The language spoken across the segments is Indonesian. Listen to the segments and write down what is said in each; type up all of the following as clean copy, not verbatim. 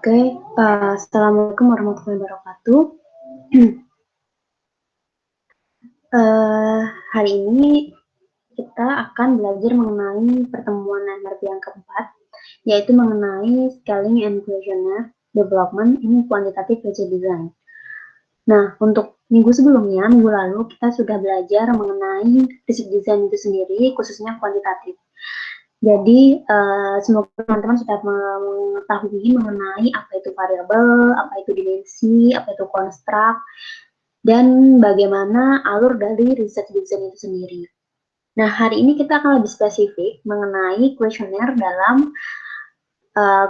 Oke, Assalamualaikum warahmatullahi wabarakatuh. Hari ini kita akan belajar mengenai pertemuan NLP yang keempat, yaitu mengenai Scaling and Questionnaire Development in Quantitative Research Design. Nah, untuk minggu sebelumnya, minggu lalu, kita sudah belajar mengenai research design itu sendiri, khususnya kuantitatif. Jadi, semoga teman-teman sudah mengetahui mengenai apa itu variabel, apa itu dimensi, apa itu construct, dan bagaimana alur dari research design itu sendiri. Nah, hari ini kita akan lebih spesifik mengenai kuesioner dalam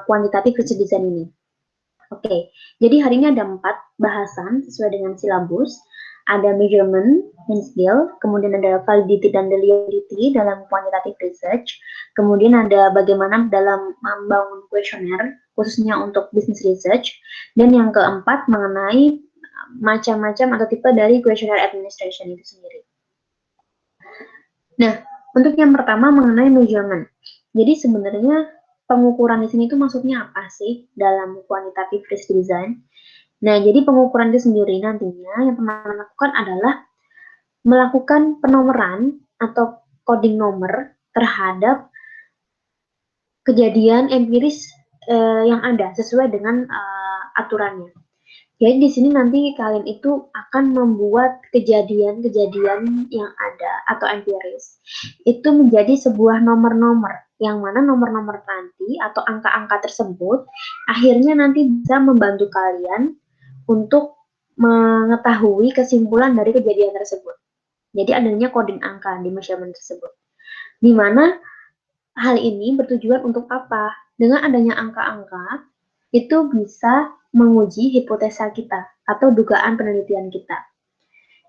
kuantitatif research design ini. Oke, jadi hari ini ada 4 bahasan sesuai dengan silabus. Ada measurement and scale, kemudian ada validity dan reliability dalam quantitative research, kemudian ada bagaimana dalam membangun kuesioner, khususnya untuk business research, dan yang keempat mengenai macam-macam atau tipe dari questionnaire administration itu sendiri. Nah, untuk yang pertama mengenai measurement. Jadi sebenarnya pengukuran di sini itu maksudnya apa sih dalam quantitative research design? Nah, jadi pengukuran itu sendiri nantinya yang teman-teman lakukan adalah melakukan penomoran atau coding nomor terhadap kejadian empiris yang ada sesuai dengan aturannya. Jadi di sini nanti kalian itu akan membuat kejadian-kejadian yang ada atau empiris itu menjadi sebuah nomor-nomor yang mana nomor-nomor nanti atau angka-angka tersebut akhirnya nanti bisa membantu kalian untuk mengetahui kesimpulan dari kejadian tersebut. Jadi adanya coding angka di measurement tersebut. Di mana hal ini bertujuan untuk apa? Dengan adanya angka-angka, itu bisa menguji hipotesa kita atau dugaan penelitian kita.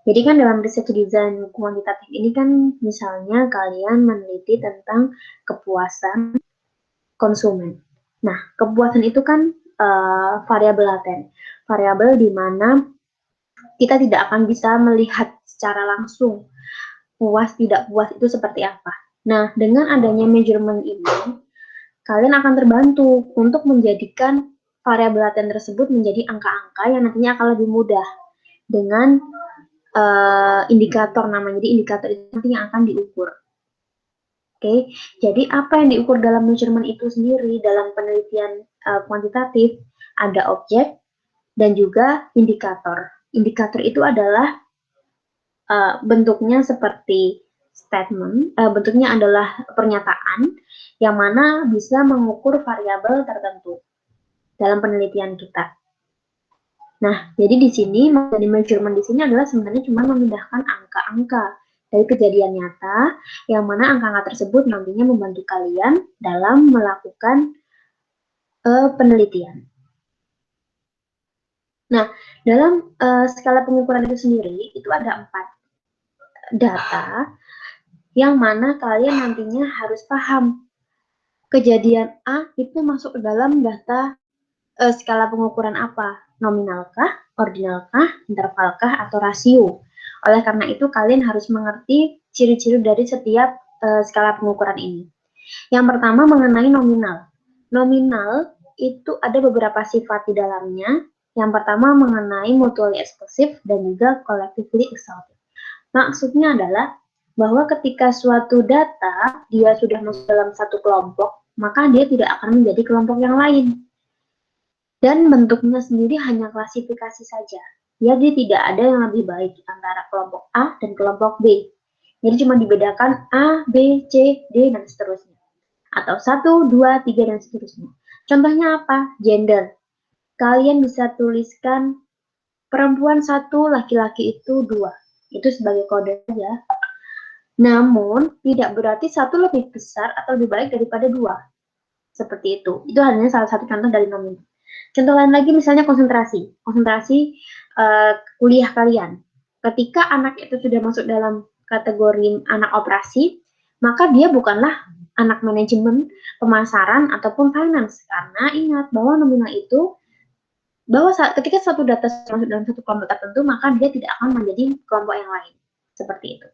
Jadi kan dalam research design kuantitatif ini kan misalnya kalian meneliti tentang kepuasan konsumen. Nah, kepuasan itu kan variabel laten. Variabel di mana kita tidak akan bisa melihat secara langsung puas tidak puas itu seperti apa. Nah, dengan adanya measurement ini, kalian akan terbantu untuk menjadikan variabel laten tersebut menjadi angka-angka yang nantinya akan lebih mudah dengan indikator namanya. Jadi indikator itu nantinya akan diukur. Oke, jadi apa yang diukur dalam measurement itu sendiri dalam penelitian kuantitatif? Ada objek dan juga indikator. Indikator itu adalah bentuknya seperti statement, bentuknya adalah pernyataan yang mana bisa mengukur variabel tertentu dalam penelitian kita. Nah, jadi di sini menjadi measurement di sini adalah sebenarnya cuma memindahkan angka-angka dari kejadian nyata, yang mana angka-angka tersebut nantinya membantu kalian dalam melakukan penelitian. Nah, dalam skala pengukuran itu sendiri itu ada 4 data yang mana kalian nantinya harus paham kejadian A itu masuk ke dalam data skala pengukuran apa? Nominalkah, ordinalkah, intervalkah, atau rasio? Oleh karena itu, kalian harus mengerti ciri-ciri dari setiap skala pengukuran ini. Yang pertama mengenai nominal. Nominal itu ada beberapa sifat di dalamnya. Yang pertama mengenai mutually exclusive dan juga collectively exhaustive. Maksudnya adalah bahwa ketika suatu data dia sudah masuk dalam satu kelompok, maka dia tidak akan menjadi kelompok yang lain. Dan bentuknya sendiri hanya klasifikasi saja. Jadi tidak ada yang lebih baik antara kelompok A dan kelompok B. Jadi cuma dibedakan A, B, C, D, dan seterusnya. Atau 1, 2, 3, dan seterusnya. Contohnya apa? Gender. Kalian bisa tuliskan perempuan 1, laki-laki itu 2. Itu sebagai kode saja. Namun, tidak berarti 1 lebih besar atau lebih baik daripada 2. Seperti itu. Itu hanya salah satu contoh dari nominal. Contoh lain lagi misalnya konsentrasi. Konsentrasi kuliah kalian. Ketika anak itu sudah masuk dalam kategori anak operasi, maka dia bukanlah anak manajemen, pemasaran, ataupun finance. Karena ingat bahwa nominal itu, bahwa ketika satu data masuk dalam satu kelompok tertentu, maka dia tidak akan menjadi kelompok yang lain. Seperti itu.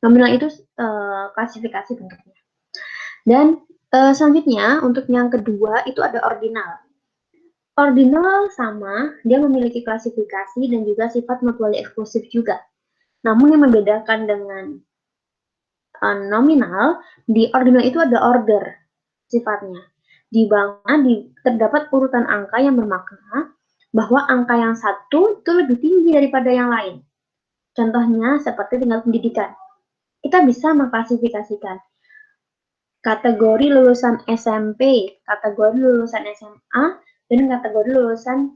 Nominal itu klasifikasi bentuknya. Dan selanjutnya, untuk yang kedua itu ada ordinal. Ordinal sama, dia memiliki klasifikasi dan juga sifat mutually eksklusif juga. Namun yang membedakan dengan nominal, di ordinal itu ada order sifatnya. Di mana terdapat urutan angka yang bermakna bahwa angka yang satu itu lebih tinggi daripada yang lain. Contohnya seperti tingkat pendidikan. Kita bisa mengklasifikasikan kategori lulusan SMP, kategori lulusan SMA, dan kategori lulusan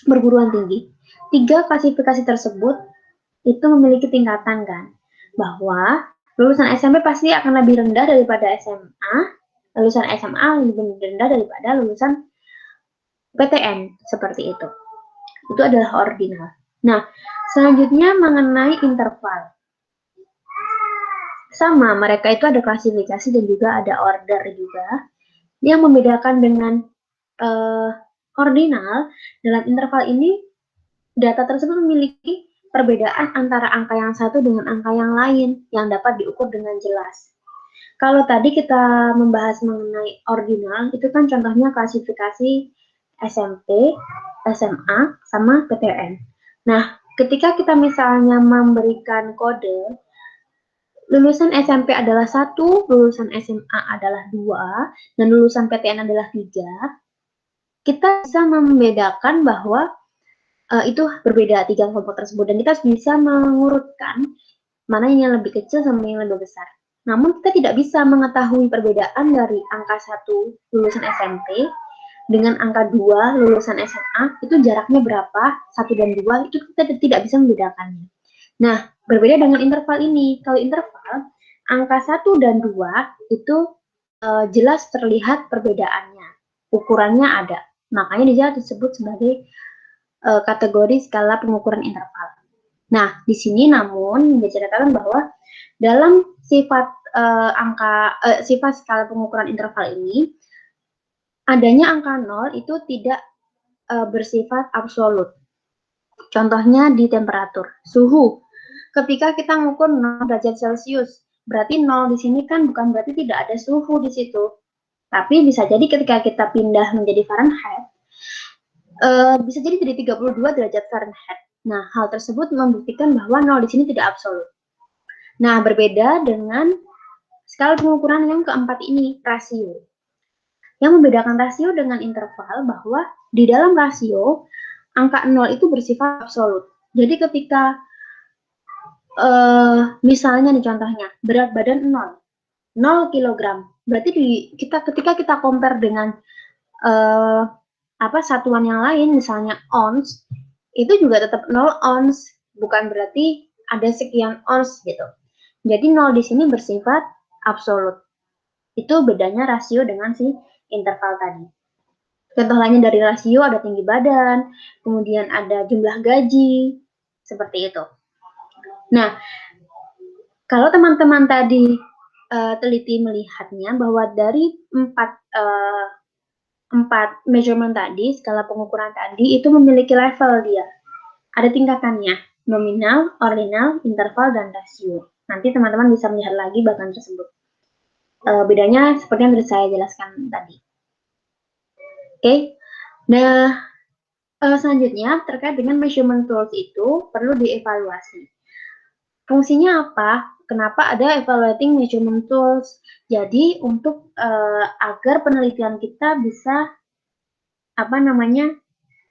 perguruan tinggi. 3 klasifikasi tersebut itu memiliki tingkatan kan, bahwa lulusan SMP pasti akan lebih rendah daripada SMA, lulusan SMA lebih rendah daripada lulusan PTN, seperti itu. Itu adalah ordinal. Nah, selanjutnya mengenai interval. Sama, mereka itu ada klasifikasi dan juga ada order juga. Yang membedakan dengan ordinal, dalam interval ini data tersebut memiliki perbedaan antara angka yang satu dengan angka yang lain yang dapat diukur dengan jelas. Kalau tadi kita membahas mengenai ordinal, itu kan contohnya klasifikasi SMP, SMA, sama PTN. Nah, ketika kita misalnya memberikan kode, lulusan SMP adalah 1, lulusan SMA adalah 2, dan lulusan PTN adalah 3, kita bisa membedakan bahwa itu berbeda 3 kelompok tersebut, dan kita bisa mengurutkan mana yang lebih kecil sama yang lebih besar. Namun kita tidak bisa mengetahui perbedaan dari angka 1 lulusan SMP dengan angka 2 lulusan SMA, itu jaraknya berapa, 1 dan 2, itu kita tidak bisa membedakannya. Nah, berbeda dengan interval ini. Kalau interval, angka 1 dan 2 itu jelas terlihat perbedaannya. Ukurannya ada. Makanya dia disebut sebagai kategori skala pengukuran interval. Nah, di sini namun diceritakan bahwa dalam sifat sifat skala pengukuran interval ini, adanya angka 0 itu tidak bersifat absolut. Contohnya di temperatur, suhu. Ketika kita ngukur 0 derajat Celcius, berarti 0 di sini kan bukan berarti tidak ada suhu di situ. Tapi bisa jadi ketika kita pindah menjadi Fahrenheit, bisa jadi jadi 32 derajat Fahrenheit. Nah, hal tersebut membuktikan bahwa 0 di sini tidak absolut. Nah, berbeda dengan skala pengukuran yang keempat ini, rasio. Yang membedakan rasio dengan interval bahwa di dalam rasio, angka 0 itu bersifat absolut. Jadi ketika misalnya nih contohnya, berat badan 0 kg. Berarti ketika kita compare dengan satuan yang lain, misalnya ons, itu juga tetap 0 ons, bukan berarti ada sekian ons gitu. Jadi 0 di sini bersifat absolut. Itu bedanya rasio dengan si interval tadi. Contoh lainnya dari rasio ada tinggi badan, kemudian ada jumlah gaji, seperti itu. Nah, kalau teman-teman tadi teliti melihatnya bahwa dari 4 measurement tadi, skala pengukuran tadi, itu memiliki level dia. Ada tingkatannya, nominal, ordinal, interval, dan rasio. Nanti teman-teman bisa melihat lagi bagian tersebut. Bedanya seperti yang saya jelaskan tadi. Oke, nah selanjutnya terkait dengan measurement tools itu perlu dievaluasi. Fungsinya apa? Kenapa ada evaluating measurement tools? Jadi untuk agar penelitian kita bisa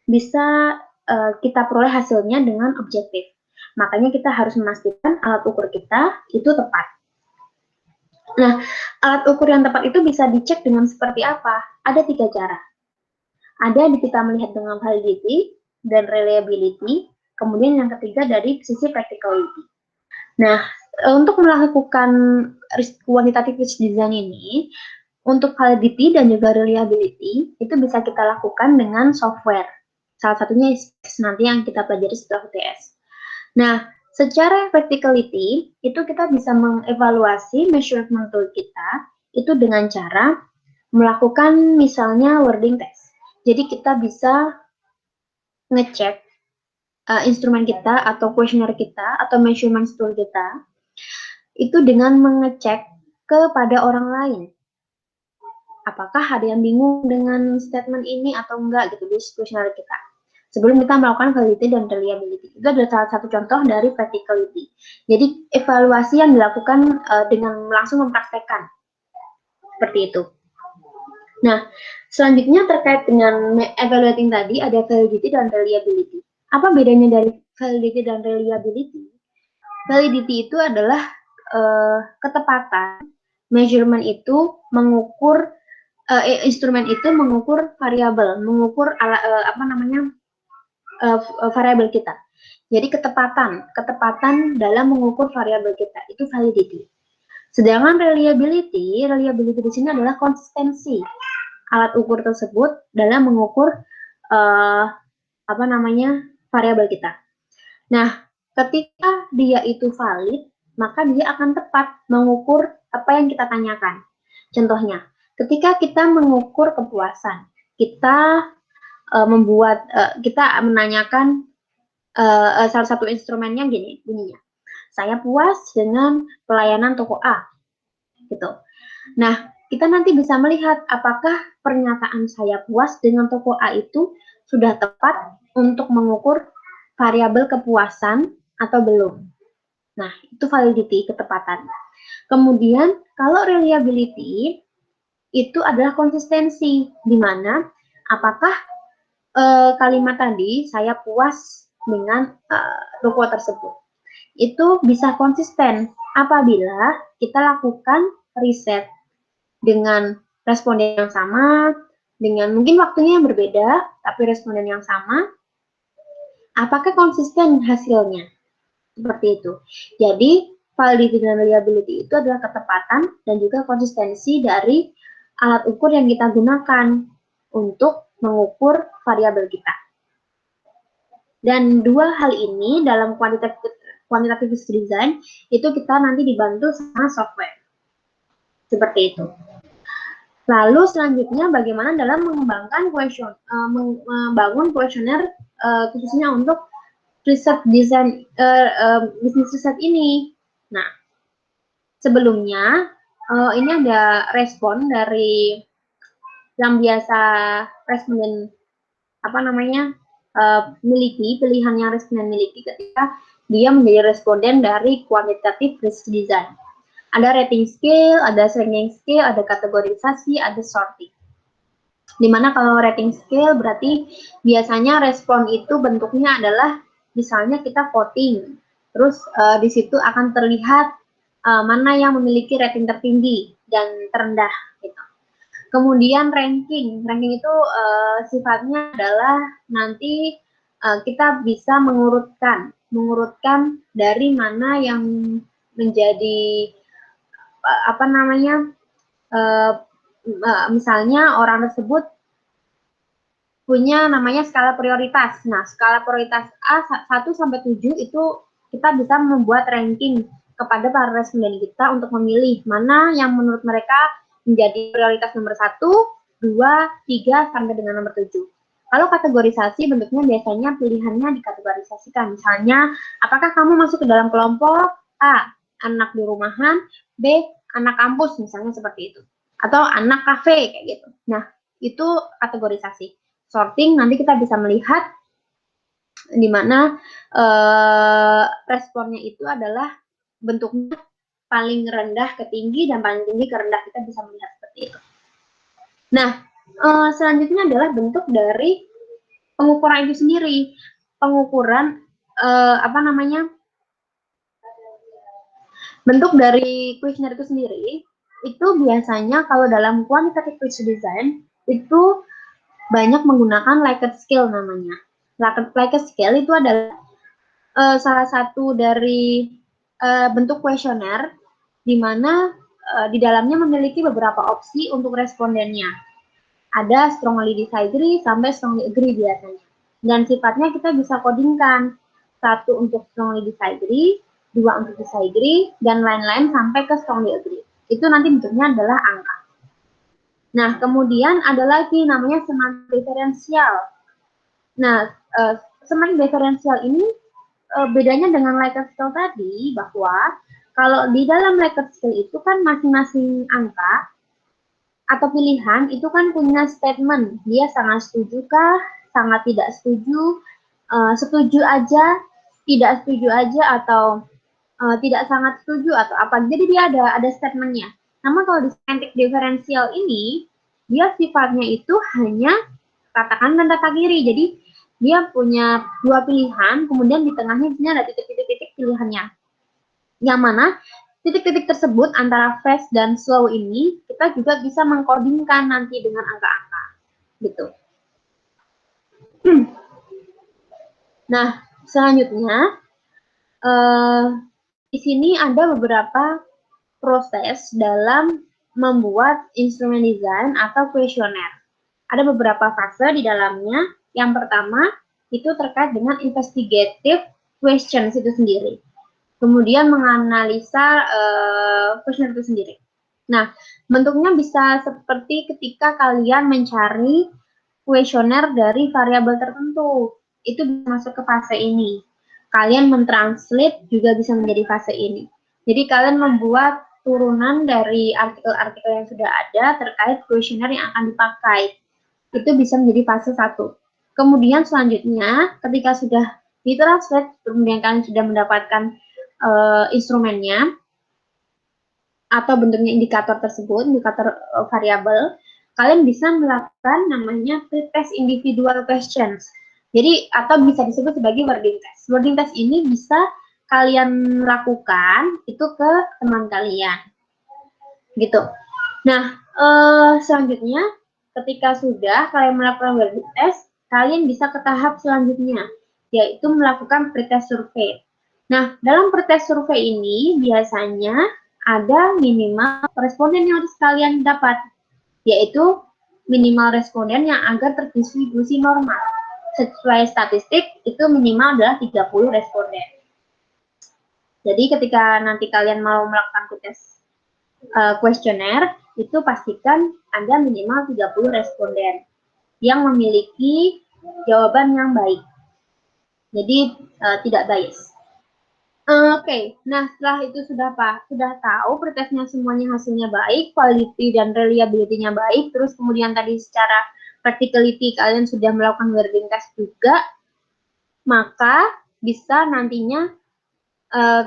bisa kita peroleh hasilnya dengan objektif. Makanya kita harus memastikan alat ukur kita itu tepat. Nah, alat ukur yang tepat itu bisa dicek dengan seperti apa? Ada 3 cara. Ada kita melihat dengan validity dan reliability, kemudian yang ketiga dari sisi practicality. Nah, untuk melakukan quantitative research design ini, untuk validity dan juga reliability, itu bisa kita lakukan dengan software. Salah satunya nanti yang kita pelajari setelah UTS. Nah, secara practicality, itu kita bisa mengevaluasi measurement tool kita, itu dengan cara melakukan misalnya wording test. Jadi kita bisa ngecek instrumen kita atau kuesioner kita atau measurement tool kita itu dengan mengecek kepada orang lain. Apakah ada yang bingung dengan statement ini atau enggak gitu di kuesioner kita. Sebelum kita melakukan validity dan reliability. Itu adalah salah satu contoh dari practicality. Jadi evaluasi yang dilakukan dengan langsung mempraktekkan. Seperti itu. Nah, selanjutnya terkait dengan evaluating tadi ada validity dan reliability. Apa bedanya dari validity dan reliability? Validity itu adalah ketepatan, measurement itu mengukur instrumen itu mengukur variabel, mengukur variabel kita. Jadi ketepatan dalam mengukur variabel kita itu validity. Sedangkan reliability di sini adalah konsistensi alat ukur tersebut dalam mengukur variabel kita. Nah, ketika dia itu valid, maka dia akan tepat mengukur apa yang kita tanyakan. Contohnya, ketika kita mengukur kepuasan, kita kita menanyakan salah satu instrumennya gini, bunyinya. Saya puas dengan pelayanan toko A, gitu. Nah, kita nanti bisa melihat apakah pernyataan saya puas dengan toko A itu sudah tepat untuk mengukur variabel kepuasan atau belum. Nah, itu validity, ketepatan. Kemudian, kalau reliability, itu adalah konsistensi, di mana apakah kalimat tadi, saya puas dengan toko tersebut. Itu bisa konsisten apabila kita lakukan riset dengan responden yang sama, dengan mungkin waktunya yang berbeda, tapi responden yang sama, apakah konsisten hasilnya? Seperti itu. Jadi, validity dan reliability itu adalah ketepatan dan juga konsistensi dari alat ukur yang kita gunakan untuk mengukur variabel kita. Dan dua hal ini dalam quantitative design itu kita nanti dibantu sama software. Seperti itu. Lalu selanjutnya bagaimana dalam mengembangkan membangun kuesioner khususnya untuk riset desain bisnis riset ini. Nah, sebelumnya ini ada respon dari yang biasa responden miliki, pilihan yang responden miliki ketika dia menjadi responden dari quantitative risk design. Ada rating scale, ada ranking scale, ada kategorisasi, ada sorting. Dimana kalau rating scale berarti biasanya respon itu bentuknya adalah misalnya kita voting, terus di situ akan terlihat mana yang memiliki rating tertinggi dan terendah gitu. Kemudian ranking itu sifatnya adalah nanti kita bisa mengurutkan dari mana yang menjadi misalnya orang tersebut punya namanya skala prioritas. Nah, skala prioritas A 1 sampai 7 itu kita bisa membuat ranking kepada para responden kita untuk memilih mana yang menurut mereka menjadi prioritas nomor 1, 2, 3 sampai dengan nomor 7. Kalau kategorisasi bentuknya biasanya pilihannya dikategorisasikan. Misalnya, apakah kamu masuk ke dalam kelompok A, anak di rumahan, B, anak kampus misalnya seperti itu. Atau anak kafe kayak gitu. Nah, itu kategorisasi. Sorting nanti kita bisa melihat di mana responnya itu adalah bentuknya paling rendah ke tinggi dan paling tinggi ke rendah, kita bisa melihat seperti itu. Nah, selanjutnya adalah bentuk dari pengukuran itu sendiri. Pengukuran bentuk dari kuesioner itu sendiri itu biasanya kalau dalam quantitative risk design itu banyak menggunakan Likert scale namanya. Likert scale itu adalah salah satu dari bentuk kuesioner di mana di dalamnya memiliki beberapa opsi untuk respondennya. Ada strongly disagree sampai strongly agree biasanya. Dan sifatnya kita bisa codingkan. Satu untuk strongly disagree, 2 untuk disagree, dan lain-lain sampai ke strongly agree. Itu nanti bentuknya adalah angka. Nah, kemudian ada lagi namanya semantik diferensial. Nah, semantik diferensial ini bedanya dengan Likert scale tadi bahwa kalau di dalam Likert scale itu kan masing-masing angka atau pilihan itu kan punya statement, dia sangat setuju kah, sangat tidak setuju, setuju aja, tidak setuju aja, atau tidak sangat setuju atau apa. Jadi dia ada statementnya. Namun kalau di semantik diferensial ini, dia sifatnya itu hanya katakan dan data kiri. Jadi dia punya dua pilihan, kemudian di tengahnya di sini ada titik-titik pilihannya. Yang mana titik-titik tersebut antara fast dan slow ini kita juga bisa mengkodingkan nanti dengan angka-angka gitu. Nah, selanjutnya di sini ada beberapa proses dalam membuat instrumen desain atau kuesioner. Ada beberapa fase di dalamnya. Yang pertama itu terkait dengan investigative questions itu sendiri. Kemudian menganalisa kuesioner itu sendiri. Nah, bentuknya bisa seperti ketika kalian mencari kuesioner dari variabel tertentu. Itu bisa masuk ke fase ini. Kalian mentranslate juga bisa menjadi fase ini. Jadi kalian membuat turunan dari artikel-artikel yang sudah ada terkait kuesioner yang akan dipakai. Itu bisa menjadi fase 1. Kemudian selanjutnya, ketika sudah ditranslate, kemudian kalian sudah mendapatkan instrumennya, atau bentuknya indikator tersebut, indikator variabel, kalian bisa melakukan namanya pretest individual questions. Jadi, atau bisa disebut sebagai wording test. Wording test ini bisa kalian lakukan itu ke teman kalian. Gitu. Nah, selanjutnya, ketika sudah kalian melakukan wording test, kalian bisa ke tahap selanjutnya, yaitu melakukan pretest survei. Nah, dalam pretest survei ini biasanya ada minimal responden yang harus kalian dapat, yaitu minimal responden yang agar terdistribusi normal. Sesuai statistik, itu minimal adalah 30 responden. Jadi ketika nanti kalian mau melakukan pretest kuesioner, itu pastikan ada minimal 30 responden yang memiliki jawaban yang baik. Jadi tidak bias. Oke, nah setelah itu sudah tahu pretestnya semuanya hasilnya baik, quality dan reliability-nya baik, terus kemudian tadi secara practicality kalian sudah melakukan wording test juga, maka bisa nantinya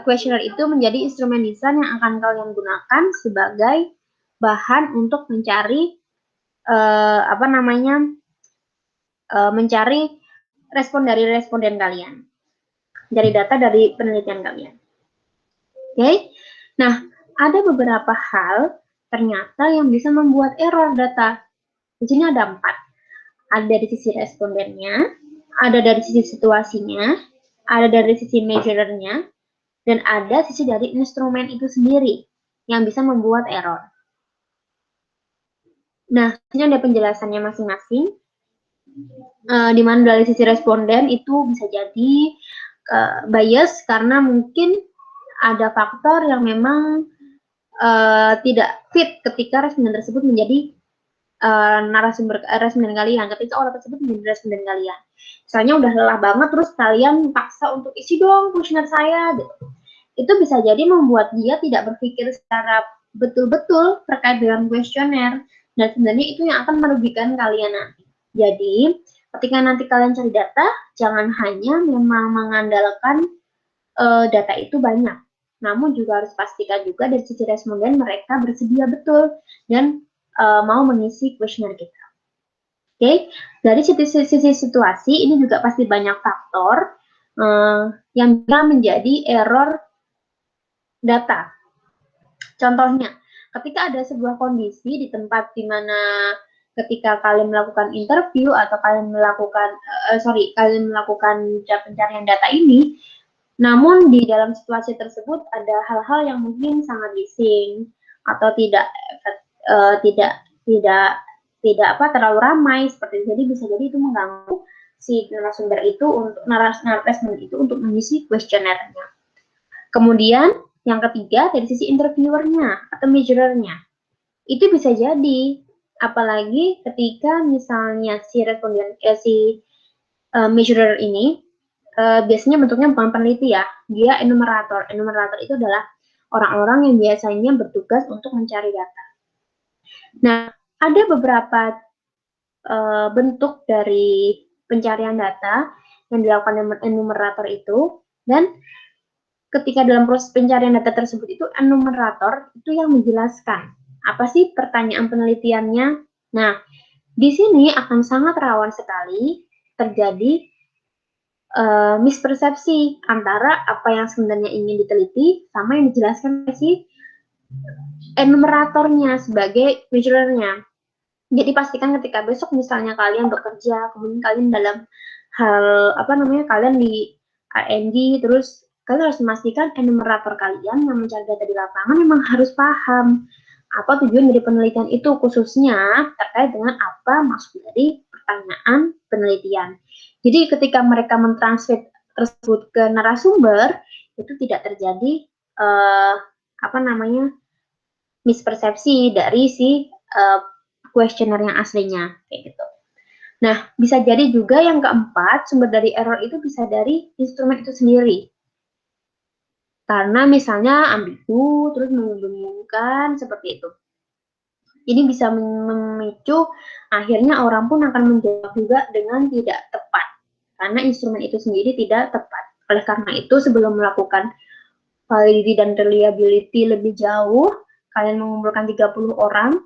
kuesioner itu menjadi instrumen desain yang akan kalian gunakan sebagai bahan untuk mencari mencari respon dari responden kalian, dari data dari penelitian kalian. Oke, nah ada beberapa hal ternyata yang bisa membuat error data. Di sini ada 4. Ada dari sisi respondennya, ada dari sisi situasinya, ada dari sisi measurernya, dan ada sisi dari instrumen itu sendiri yang bisa membuat error. Nah, di sini ada penjelasannya masing-masing. Di mana dari sisi responden itu bisa jadi bias karena mungkin ada faktor yang memang tidak fit ketika responden tersebut menjadi narasumber responden kalian, ketika orang tersebut menjadi responden kalian. Misalnya udah lelah banget, terus kalian paksa untuk isi dong kuesioner saya, gitu. Itu bisa jadi membuat dia tidak berpikir secara betul-betul terkait dengan kuesioner, dan sebenarnya itu yang akan merugikan kalian nanti. Jadi, ketika nanti kalian cari data, jangan hanya memang mengandalkan data itu banyak, namun juga harus pastikan juga dari sisi responden mereka bersedia betul dan mau mengisi kuesioner kita. Oke, dari sisi situasi ini juga pasti banyak faktor yang bisa menjadi error data. Contohnya, ketika ada sebuah kondisi di tempat di mana ketika kalian melakukan interview atau kalian melakukan pencarian data ini, namun di dalam situasi tersebut ada hal-hal yang mungkin sangat bising atau tidak terlalu ramai seperti itu. Jadi bisa jadi itu mengganggu si narasumber itu untuk narasumber itu untuk mengisi kuesionernya. Kemudian yang ketiga dari sisi interviewernya atau measurernya. Itu bisa jadi apalagi ketika misalnya si responden measurer ini biasanya bentuknya bukan peneliti ya, dia enumerator. Enumerator itu adalah orang-orang yang biasanya bertugas untuk mencari data. Nah, Ada beberapa bentuk dari pencarian data yang dilakukan enumerator itu, dan ketika dalam proses pencarian data tersebut itu enumerator itu yang menjelaskan apa sih pertanyaan penelitiannya. Nah, di sini akan sangat rawan sekali terjadi mispersepsi antara apa yang sebenarnya ingin diteliti sama yang dijelaskan si enumeratornya sebagai questionnaire-nya. Jadi pastikan ketika besok misalnya kalian bekerja, kemudian kalian dalam hal apa namanya, kalian di R&D, terus kalian harus memastikan enumerator kalian yang mencari data di lapangan memang harus paham apa tujuan dari penelitian itu, khususnya terkait dengan apa maksud dari pertanyaan penelitian. Jadi ketika mereka mentransfer tersebut ke narasumber, itu tidak terjadi apa namanya, mispersepsi dari si kuesioner yang aslinya kayak gitu. Nah, bisa jadi juga yang keempat, sumber dari error itu bisa dari instrumen itu sendiri. Karena misalnya ambigu, terus membingungkan, seperti itu. Jadi bisa memicu akhirnya orang pun akan menjawab juga dengan tidak tepat. Karena instrumen itu sendiri tidak tepat. Oleh karena itu, sebelum melakukan validity dan reliability lebih jauh, kalian mengumpulkan 30 orang,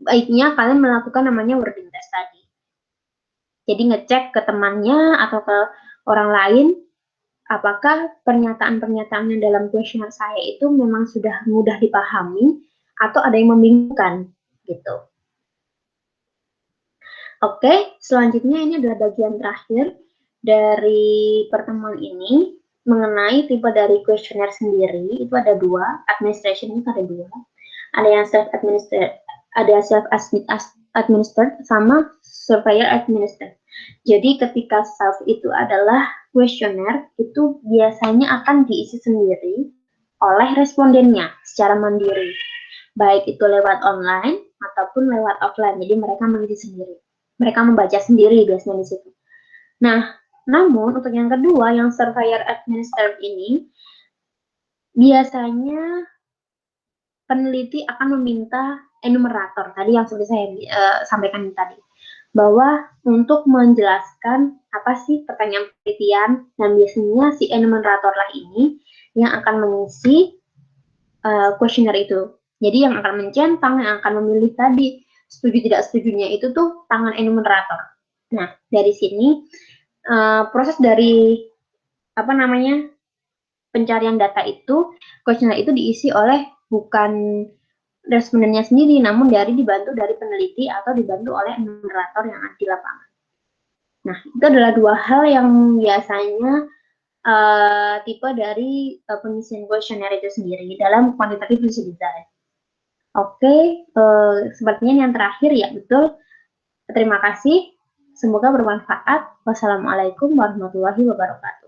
baiknya kalian melakukan namanya wording test tadi. Jadi ngecek ke temannya atau ke orang lain, apakah pernyataan-pernyataan yang dalam kuesioner saya itu memang sudah mudah dipahami atau ada yang membingungkan gitu. Oke, selanjutnya ini adalah bagian terakhir dari pertemuan ini mengenai tipe dari kuesioner sendiri. Itu ada dua, administration itu ada dua. Ada yang self-administered, ada self-administered sama surveyor administered. Jadi ketika self itu adalah kuesioner, itu biasanya akan diisi sendiri oleh respondennya secara mandiri. Baik itu lewat online ataupun lewat offline. Jadi mereka mengisi sendiri. Mereka membaca sendiri biasanya di situ. Nah, namun untuk yang kedua, yang surveyor administered ini, biasanya peneliti akan meminta enumerator tadi yang sudah saya sampaikan tadi, bahwa untuk menjelaskan apa sih pertanyaan penelitian, dan biasanya si enumerator lah ini yang akan mengisi kuesioner itu. Jadi yang akan mencentang, yang akan memilih tadi setuju tidak setujunya itu tuh tangan enumerator. Nah, dari sini proses dari apa namanya pencarian data itu, kuesioner itu diisi oleh bukan respondennya sendiri, namun dibantu dari peneliti atau dibantu oleh enumerator yang ada di lapangan. Nah, itu adalah dua hal yang biasanya tipe dari pengisian kuesioner itu sendiri dalam quantitative research design. Oke, sepertinya yang terakhir ya, betul. Terima kasih. Semoga bermanfaat. Wassalamualaikum warahmatullahi wabarakatuh.